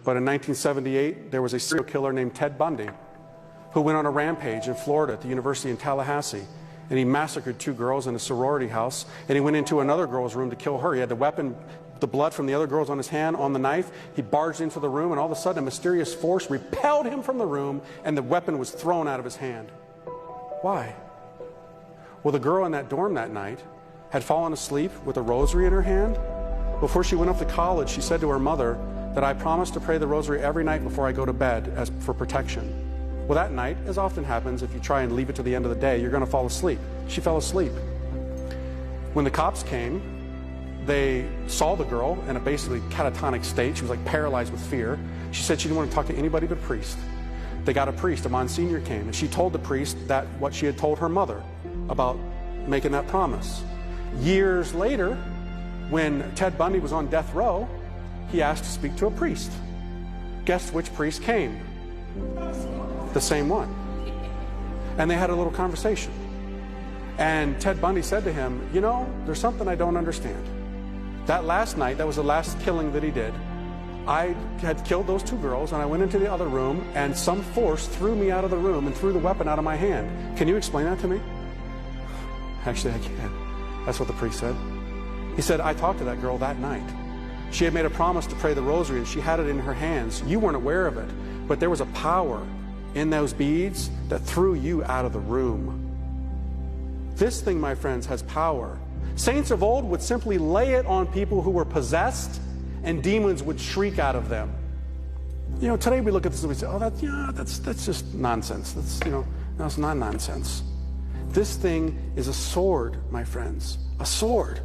But in 1978, there was a serial killer named Ted Bundy who went on a rampage in Florida at the University in Tallahassee. And he massacred 2 girls in a sorority house. And he went into another girl's room to kill her. He had the weapon, the blood from the other girls on his hand, on the knife. He barged into the room, and all of a sudden a mysterious force repelled him from the room, and the weapon was thrown out of his hand. Why? Well, the girl in that dorm that night had fallen asleep with a rosary in her hand. Before she went off to college, she said to her mother that I promised to pray the rosary every night before I go to bed as for protection. Well, that night, as often happens, if you try and leave it to the end of the day, you're going to fall asleep. She fell asleep. When the cops came, they saw the girl in a basically catatonic state. She was like paralyzed with fear. She said she didn't want to talk to anybody but a priest. They got a priest, a Monsignor came, and she told the priest that what she had told her mother about making that promise. Years later, when Ted Bundy was on death row, he asked to speak to a priest. Guess which priest came? The same one. And they had a little conversation. And Ted Bundy said to him, you know, there's something I don't understand. That last night, that was the last killing that he did, I had killed those 2 girls, and I went into the other room, and some force threw me out of the room and threw the weapon out of my hand. Can you explain that to me? Actually, I can. That's what the priest said. He said, I talked to that girl that night. She had made a promise to pray the rosary, and she had it in her hands. You weren't aware of it, but there was a power in those beads that threw you out of the room. This thing, my friends, has power. Saints of old would simply lay it on people who were possessed, and demons would shriek out of them. You know, today we look at this and we say, oh, that's just nonsense. That's not nonsense. This thing is a sword, my friends, a sword.